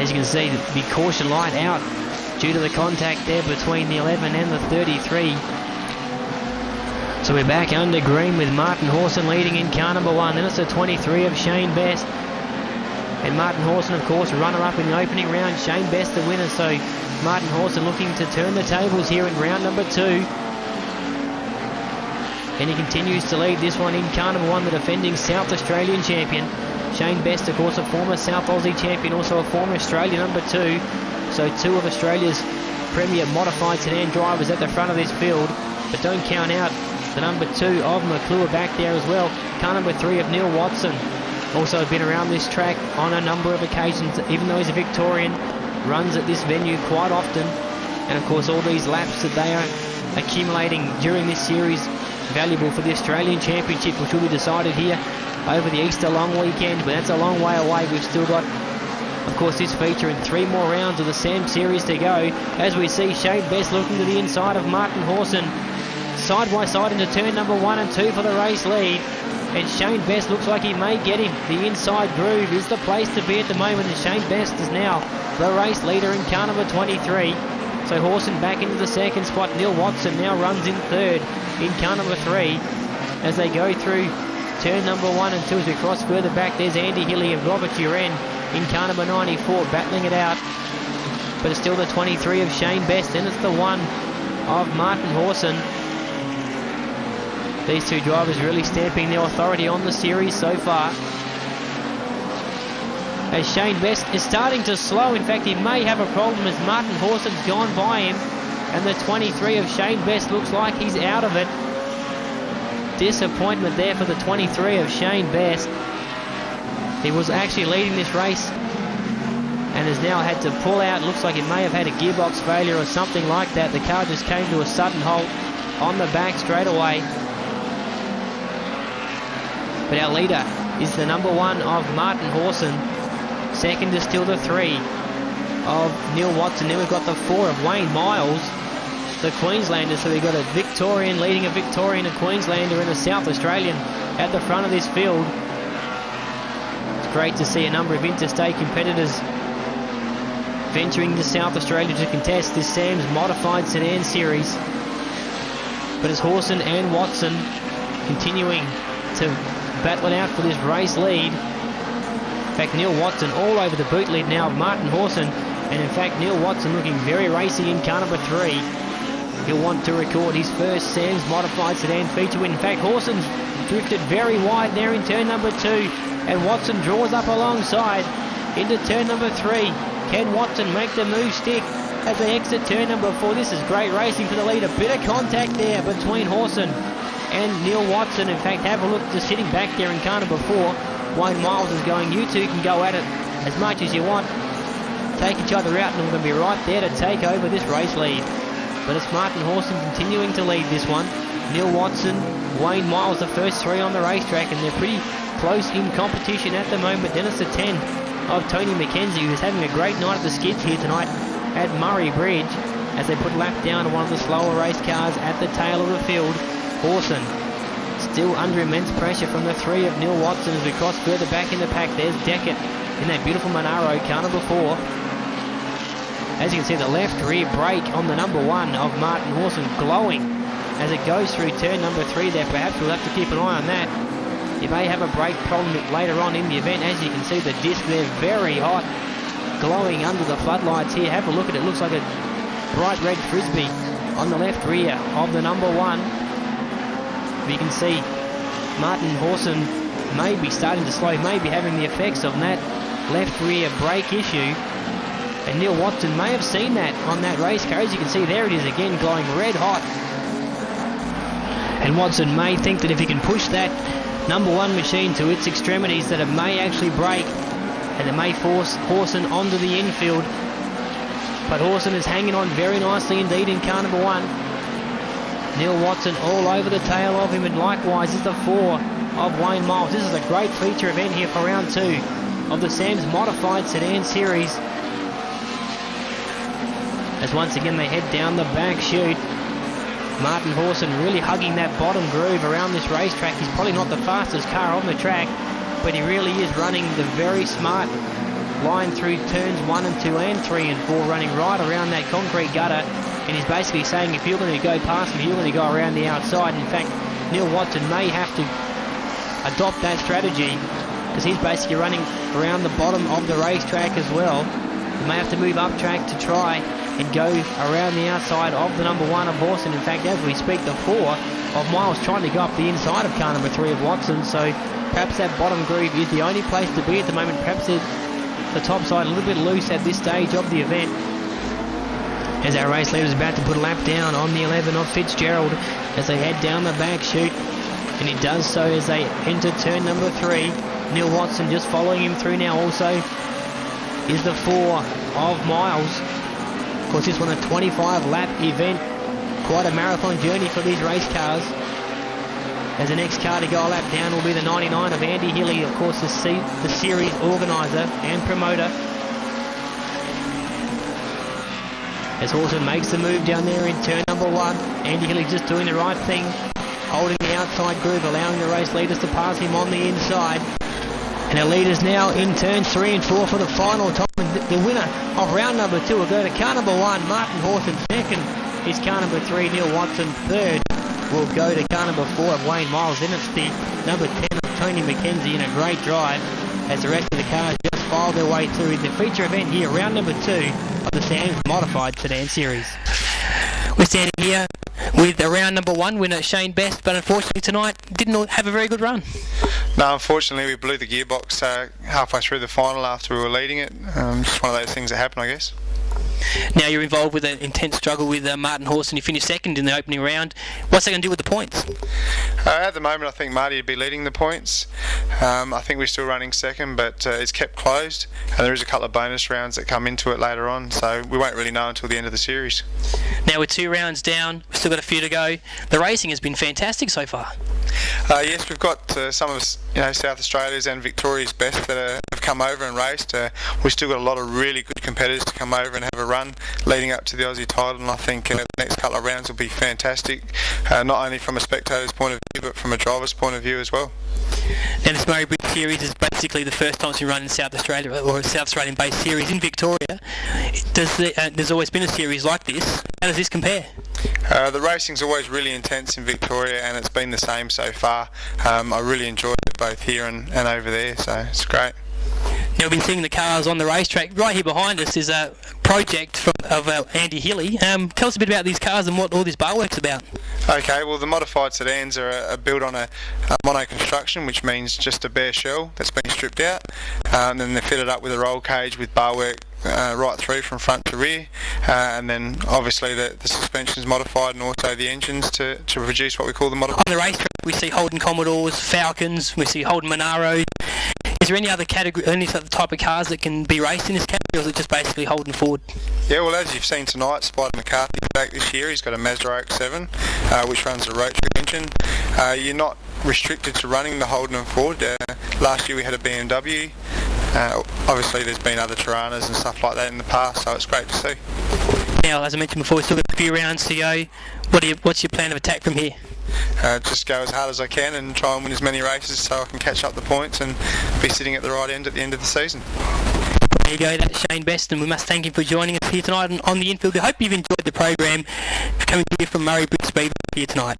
As you can see, the caution light out due to the contact there between the 11 and the 33. So we're back under green with Martin Hawson leading in car number 1. Then it's the 23 of Shane Best. And Martin Hawson, of course, runner-up in the opening round. Shane Best the winner. So Martin Hawson looking to turn the tables here in round number 2. And he continues to lead this one in car number 1, the defending South Australian champion. Shane Best, of course, a former South Aussie champion, also a former Australian number 2. So 2 of Australia's premier modified sedan drivers at the front of this field. But don't count out the number 2 of McClure back there as well. Car number 3 of Neil Watson. Also been around this track on a number of occasions, even though he's a Victorian, runs at this venue quite often. And of course all these laps that they are accumulating during this series, valuable for the Australian Championship, which will be decided here over the Easter long weekend. But that's a long way away. We've still got, of course, this feature in 3 more rounds of the SAMSS series to go, as we see Shane Best looking to the inside of Martin Hawson. Side by side into turn number 1 and 2 for the race lead. And Shane Best looks like he may get him. The inside groove is the place to be at the moment, and Shane Best is now the race leader in car number 23. So Hawson back into the second spot. Neil Watson now runs in third in car number 3 as they go through turn number 1 and 2. As we cross further back, there's Andy Hilly and Robert Duran in car number 94 battling it out. But it's still the 23 of Shane Best, and it's the 1 of Martin Hawson. These 2 drivers really stamping their authority on the series so far. As Shane Best is starting to slow. In fact, he may have a problem as Martin Hawson's gone by him. And the 23 of Shane Best looks like he's out of it. Disappointment there for the 23 of Shane Best. He was actually leading this race and has now had to pull out. Looks like it may have had a gearbox failure or something like that. The car just came to a sudden halt on the back straight away. But our leader is the number 1 of Martin Hawson. Second is still the 3 of Neil Watson. Then we've got the 4 of Wayne Miles, the Queenslander. So we've got a Victorian leading a Victorian, a Queenslander and a South Australian at the front of this field. It's great to see a number of interstate competitors venturing to South Australia to contest this SAMSS modified sedan series. But it's Hawson and Watson continuing to battle it out for this race lead. In fact, Neil Watson all over the boot lead now of Martin Hawson. And in fact, Neil Watson looking very racy in car number 3. He'll want to record his first SAMSS modified sedan feature win. In fact, Hawson's drifted very wide there in turn number 2. And Watson draws up alongside into turn number 3. Can Watson make the move stick as they exit turn number 4? This is great racing for the lead. A bit of contact there between Hawson and Neil Watson. In fact, have a look, just sitting back there in car number 4. Wayne Miles is going, you two can go at it as much as you want. Take each other out and we're going to be right there to take over this race lead. But it's Martin Hawson continuing to lead this one. Neil Watson, Wayne Miles, the first 3 on the racetrack, and they're pretty close in competition at the moment. Then it's the 10 of Tony McKenzie, who's having a great night at the skids here tonight at Murray Bridge as they put lap down on one of the slower race cars at the tail of the field. Hawson still under immense pressure from the 3 of Neil Watson as we cross further back in the pack. There's Deckett in that beautiful Monaro, car number 4. As you can see, the left rear brake on the number 1 of Martin Hawson glowing as it goes through turn number 3 there. Perhaps we'll have to keep an eye on that. You may have a brake problem later on in the event. As you can see, the disc there very hot, glowing under the floodlights here. Have a look at it. Looks like a bright red frisbee on the left rear of the number 1. You can see Martin Hawson may be starting to slow, may be having the effects of that left rear brake issue. And Neil Watson may have seen that on that race car. As you can see, there it is again, glowing red hot. And Watson may think that if he can push that number 1 machine to its extremities, that it may actually break and it may force Hawson onto the infield. But Hawson is hanging on very nicely indeed in car number 1. Neil Watson all over the tail of him, and likewise is the 4 of Wayne Miles. This is a great feature event here for round 2 of the SAMSS modified sedan series. As once again they head down the back chute. Martin Hawson really hugging that bottom groove around this racetrack. He's probably not the fastest car on the track, but he really is running the very smart line through turns 1 and 2 and 3 and 4, running right around that concrete gutter, and he's basically saying if you're going to go past him, you're going to go around the outside. In fact, Neil Watson may have to adopt that strategy, because he's basically running around the bottom of the racetrack as well. He may have to move up track to try and go around the outside of the number 1 of Horson. In fact, as we speak, the 4 of Miles trying to go up the inside of car number 3 of Watson, so perhaps that bottom groove is the only place to be at the moment. Perhaps the top side a little bit loose at this stage of the event, as our race leader is about to put a lap down on the 11 of Fitzgerald as they head down the back chute, and he does so as they enter turn number 3. Neil Watson just following him through now. Also is the 4 of Miles. Of course, this one a 25 lap event, quite a marathon journey for these race cars, as the next car to go a lap down will be the 99 of Andy Hilly, of course the series organiser and promoter. As Horton makes the move down there in turn number 1, Andy Hilly just doing the right thing, holding the outside groove, allowing the race leaders to pass him on the inside. And our leaders now in turns 3 and 4 for the final time. The winner of round number 2 will go to car number 1, Martin Horton. Second is car number 3, Neil Watson. Third will go to car number 4 of Wayne Miles. Then it's the number 10 of Tony McKenzie in a great drive, as the rest of the cars just filed their way through the feature event here, round number 2 of the SAMSS Modified Sedan Series. We're standing here with a round number 1 winner, Shane Best, but unfortunately tonight didn't have a very good run. No, unfortunately we blew the gearbox halfway through the final after we were leading it. Just one of those things that happen, I guess. Now you're involved with an intense struggle with Martin Horson. You finished second in the opening round. What's that going to do with the points? At the moment I think Marty would be leading the points. I think we're still running second, but it's kept closed, and there is a couple of bonus rounds that come into it later on, so we won't really know until the end of the series. Now we're 2 rounds down, we've still got a few to go. The racing has been fantastic so far. Yes, we've got some of South Australia's and Victoria's best that have come over and raced. We've still got a lot of really good competitors to come over and have a run leading up to the Aussie title, and I think the next couple of rounds will be fantastic, not only from a spectator's point of view but from a driver's point of view as well. Now this Murray Bridge Series is basically the first time it's been run in South Australia, or a South Australian based series in Victoria. There's always been a series like this. How does this compare? The racing's always really intense in Victoria, and it's been the same so far. I really enjoyed it both here and over there, so it's great. Now we've been seeing the cars on the racetrack. Right here behind us is a project of Andy Hilly. Tell us a bit about these cars and what all this bar work's about. Okay, well the modified sedans are built on a mono construction, which means just a bare shell that's been stripped out, and then they're fitted up with a roll cage with bar work right through from front to rear, and then obviously the suspension's modified, and also the engines to produce what we call the modified. On the racetrack we see Holden Commodores, Falcons, we see Holden Monaro. Is there any other category, any other type of cars that can be raced in this category, or is it just basically Holden Ford? Yeah, well, as you've seen tonight, Spider McCarthy's back this year. He's got a Mazda RX-7, which runs a rotary engine. You're not restricted to running the Holden and Ford. Last year we had a BMW. Obviously there's been other Tiranas and stuff like that in the past, so it's great to see. Now, as I mentioned before, we've still got a few rounds to go. What's your plan of attack from here? Just go as hard as I can and try and win as many races so I can catch up the points and be sitting at the right end at the end of the season. There you go, that's Shane Best, and we must thank him for joining us here tonight on the Infield. I hope you've enjoyed the program coming here from Murray Bridge Speedway here tonight.